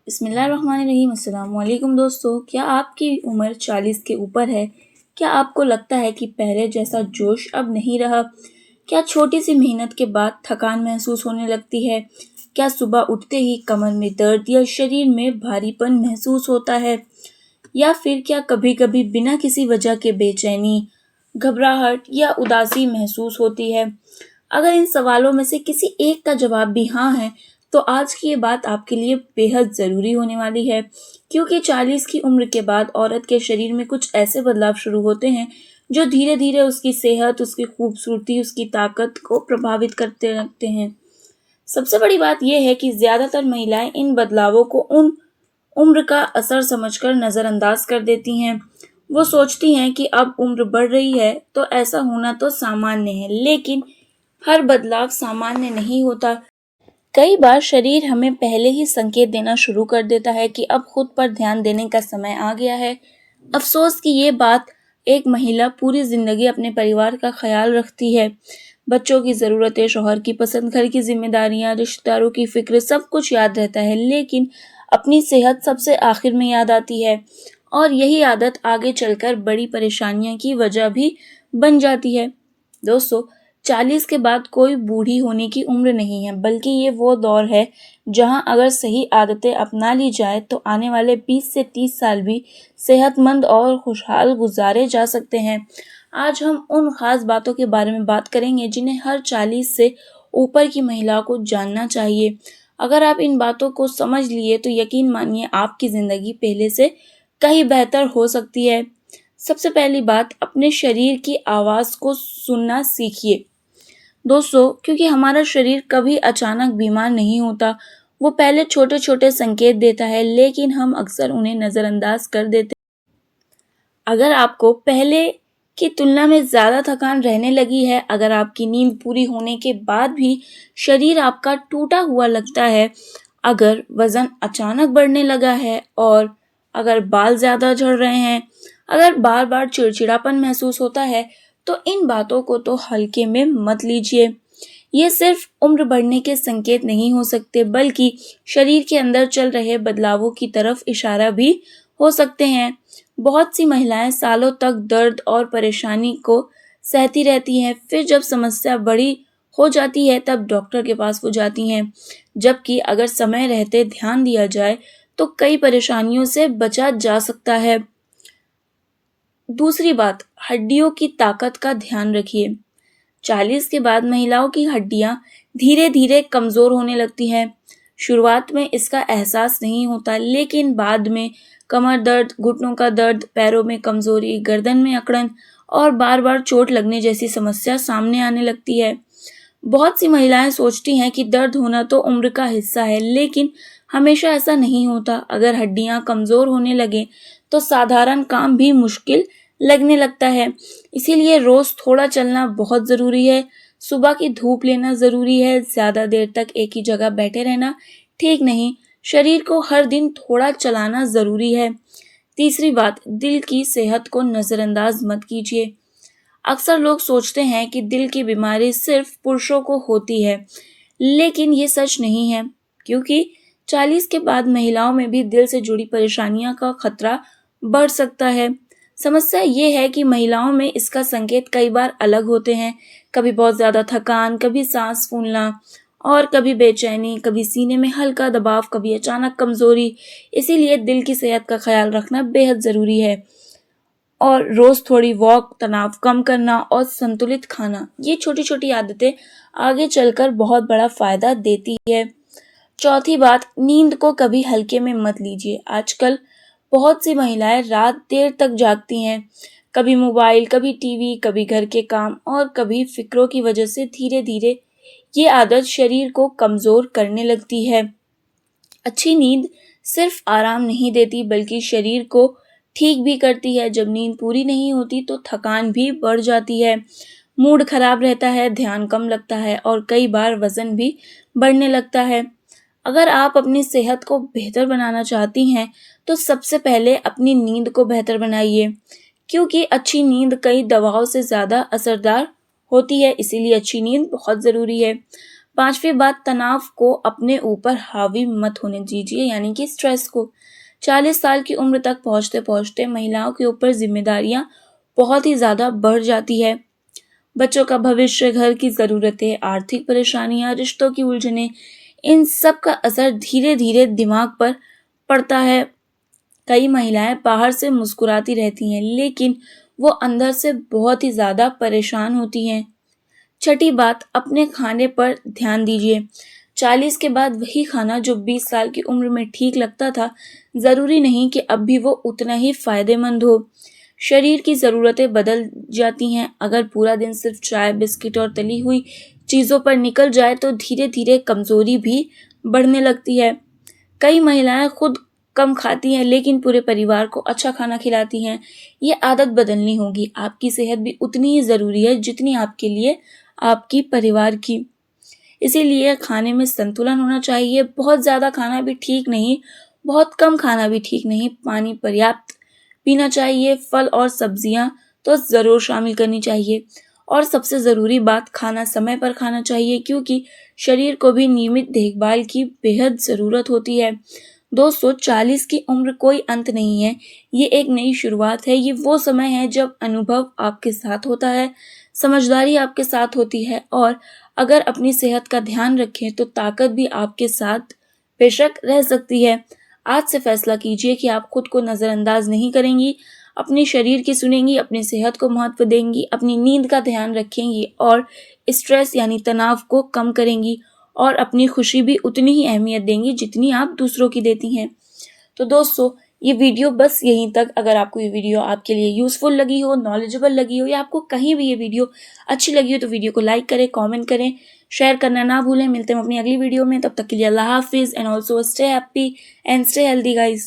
बिस्मिल्लाहिर्रहमानिर्रहीम। अस्सलाम वालेकुम दोस्तों, क्या आपकी उम्र 40 के ऊपर है? क्या आपको लगता है कि पहले जैसा जोश अब नहीं रहा? क्या छोटी सी मेहनत के बाद थकान महसूस होने लगती है? क्या सुबह उठते ही कमर में दर्द या शरीर में भारीपन महसूस होता है? या फिर क्या कभी-कभी बिना किसी वजह के बेचैनी, घबराहट या उदासी महसूस होती है? अगर इन सवालों में से किसी एक का जवाब भी हाँ है, तो आज की ये बात आपके लिए बेहद ज़रूरी होने वाली है, क्योंकि 40 की उम्र के बाद औरत के शरीर में कुछ ऐसे बदलाव शुरू होते हैं, जो धीरे-धीरे उसकी सेहत, उसकी खूबसूरती, उसकी ताकत को प्रभावित करते लगते हैं। सबसे बड़ी बात यह है कि ज़्यादातर महिलाएं इन बदलावों को उन उम्र का असर समझकर नज़रअंदाज कर देती हैं। वो सोचती हैं कि अब उम्र बढ़ रही है, तो ऐसा होना तो सामान्य है, लेकिन हर बदलाव सामान्य नहीं होता। कई बार शरीर हमें पहले ही संकेत देना शुरू कर देता है कि अब खुद पर ध्यान देने का समय आ गया है। अफसोस की ये बात, एक महिला पूरी जिंदगी अपने परिवार का ख्याल रखती है, बच्चों की ज़रूरतें, शौहर की पसंद, घर की जिम्मेदारियां, रिश्तेदारों की फिक्र, सब कुछ याद रहता है, लेकिन अपनी सेहत सबसे आखिर में याद आती है। और यही आदत आगे चलकर बड़ी परेशानियों की वजह भी बन जाती है। दोस्तों, 40 के बाद कोई बूढ़ी होने की उम्र नहीं है, बल्कि ये वो दौर है जहां अगर सही आदतें अपना ली जाए तो आने वाले 20 से 30 साल भी सेहतमंद और खुशहाल गुजारे जा सकते हैं। आज हम उन खास बातों के बारे में बात करेंगे जिन्हें हर 40 से ऊपर की महिला को जानना चाहिए। अगर आप इन बातों को समझ लिए तो यकीन मानिए आपकी ज़िंदगी पहले से कहीं बेहतर हो सकती है। सबसे पहली बात, अपने शरीर की आवाज़ को सुनना सीखिए। दोस्तों, क्योंकि हमारा शरीर कभी अचानक बीमार नहीं होता, वो पहले छोटे छोटे संकेत देता है, लेकिन हम अक्सर उन्हें नज़रअंदाज कर देते हैं। अगर आपको पहले की तुलना में ज़्यादा थकान रहने लगी है, अगर आपकी नींद पूरी होने के बाद भी शरीर आपका टूटा हुआ लगता है, अगर वज़न अचानक बढ़ने लगा है, और अगर बाल ज़्यादा झड़ रहे हैं, अगर बार बार चिड़चिड़ापन महसूस होता है, तो इन बातों को तो हल्के में मत लीजिए। ये सिर्फ उम्र बढ़ने के संकेत नहीं हो सकते, बल्कि शरीर के अंदर चल रहे बदलावों की तरफ इशारा भी हो सकते हैं। बहुत सी महिलाएं सालों तक दर्द और परेशानी को सहती रहती हैं, फिर जब समस्या बड़ी हो जाती है तब डॉक्टर के पास वो जाती हैं, जबकि अगर समय रहते ध्यान दिया जाए तो कई परेशानियों से बचा जा सकता है। दूसरी बात, हड्डियों की ताकत का ध्यान रखिए। 40 के बाद महिलाओं की हड्डियां धीरे धीरे कमजोर होने लगती हैं। शुरुआत में इसका एहसास नहीं होता, लेकिन बाद में कमर दर्द, घुटनों का दर्द, पैरों में कमजोरी, गर्दन में अकड़न और बार बार चोट लगने जैसी समस्या सामने आने लगती है। बहुत सी महिलाएं सोचती हैं कि दर्द होना तो उम्र का हिस्सा है, लेकिन हमेशा ऐसा नहीं होता। अगर हड्डियां कमजोर होने लगे तो साधारण काम भी मुश्किल लगने लगता है। इसीलिए रोज थोड़ा चलना बहुत ज़रूरी है, सुबह की धूप लेना ज़रूरी है, ज़्यादा देर तक एक ही जगह बैठे रहना ठीक नहीं, शरीर को हर दिन थोड़ा चलाना ज़रूरी है। तीसरी बात, दिल की सेहत को नज़रअंदाज मत कीजिए। अक्सर लोग सोचते हैं कि दिल की बीमारी सिर्फ पुरुषों को होती है, लेकिन ये सच नहीं है, क्योंकि 40 के बाद महिलाओं में भी दिल से जुड़ी परेशानियों का खतरा बढ़ सकता है। समस्या ये है कि महिलाओं में इसका संकेत कई बार अलग होते हैं, कभी बहुत ज़्यादा थकान, कभी सांस फूलना और कभी बेचैनी, कभी सीने में हल्का दबाव, कभी अचानक कमजोरी। इसीलिए दिल की सेहत का ख्याल रखना बेहद ज़रूरी है। और रोज थोड़ी वॉक, तनाव कम करना और संतुलित खाना, ये छोटी छोटी आदतें आगे चलकर बहुत बड़ा फायदा देती है। चौथी बात, नींद को कभी हल्के में मत लीजिए। आजकल बहुत सी महिलाएं रात देर तक जागती हैं, कभी मोबाइल, कभी टीवी, कभी घर के काम और कभी फिक्रों की वजह से धीरे धीरे ये आदत शरीर को कमजोर करने लगती है। अच्छी नींद सिर्फ आराम नहीं देती, बल्कि शरीर को ठीक भी करती है। जब नींद पूरी नहीं होती तो थकान भी बढ़ जाती है, मूड खराब रहता है, ध्यान कम लगता है और कई बार वजन भी बढ़ने लगता है। अगर आप अपनी सेहत को बेहतर बनाना चाहती हैं, तो सबसे पहले अपनी नींद को बेहतर बनाइए, क्योंकि अच्छी नींद कई दवाओं से ज़्यादा असरदार होती है, इसीलिए अच्छी नींद बहुत ज़रूरी है। 5वीं बात, तनाव को अपने ऊपर हावी मत होने दीजिए, यानी कि स्ट्रेस को। 40 साल की उम्र तक पहुंचते पहुंचते महिलाओं के ऊपर जिम्मेदारियां बहुत ही ज़्यादा बढ़ जाती है। बच्चों का भविष्य, घर की ज़रूरतें, आर्थिक परेशानियां, रिश्तों की उलझनें, इन सब का असर धीरे धीरे दिमाग पर पड़ता है। कई महिलाएं बाहर से मुस्कुराती रहती हैं, लेकिन वो अंदर से बहुत ही ज़्यादा परेशान होती हैं। छठी बात, अपने खाने पर ध्यान दीजिए। 40 के बाद वही खाना जो 20 साल की उम्र में ठीक लगता था, ज़रूरी नहीं कि अब भी वो उतना ही फायदेमंद हो। शरीर की ज़रूरतें बदल जाती हैं। अगर पूरा दिन सिर्फ चाय, बिस्किट और तली हुई चीज़ों पर निकल जाए तो धीरे धीरे कमज़ोरी भी बढ़ने लगती है। कई महिलाएं खुद कम खाती हैं, लेकिन पूरे परिवार को अच्छा खाना खिलाती हैं। ये आदत बदलनी होगी। आपकी सेहत भी उतनी ही ज़रूरी है जितनी आपके लिए आपकी परिवार की। इसीलिए खाने में संतुलन होना चाहिए। बहुत ज़्यादा खाना भी ठीक नहीं, बहुत कम खाना भी ठीक नहीं। पानी पर्याप्त पीना चाहिए। फल और सब्जियां तो ज़रूर शामिल करनी चाहिए। और सबसे ज़रूरी बात, खाना समय पर खाना चाहिए, क्योंकि शरीर को भी नियमित देखभाल की बेहद ज़रूरत होती है। दोस्तों, 40 की उम्र कोई अंत नहीं है, ये एक नई शुरुआत है। ये वो समय है जब अनुभव आपके साथ होता है, समझदारी आपके साथ होती है, और अगर अपनी सेहत का ध्यान रखें तो ताकत भी आपके साथ बेशक रह सकती है। आज से फैसला कीजिए कि आप खुद को नज़रअंदाज नहीं करेंगी, अपने शरीर की सुनेंगी, अपनी सेहत को महत्व देंगी, अपनी नींद का ध्यान रखेंगी और स्ट्रेस यानी तनाव को कम करेंगी, और अपनी खुशी भी उतनी ही अहमियत देंगी जितनी आप दूसरों की देती हैं। तो दोस्तों, ये वीडियो बस यहीं तक। अगर आपको ये वीडियो आपके लिए यूज़फुल लगी हो, नॉलेजेबल लगी हो, या आपको कहीं भी ये वीडियो अच्छी लगी हो तो वीडियो को लाइक करें, कमेंट करें, शेयर करना ना भूलें। मिलते हैं अपनी अगली वीडियो में, तब तक के लिए अल्लाह हाफिज़ and also stay happy and stay healthy guys.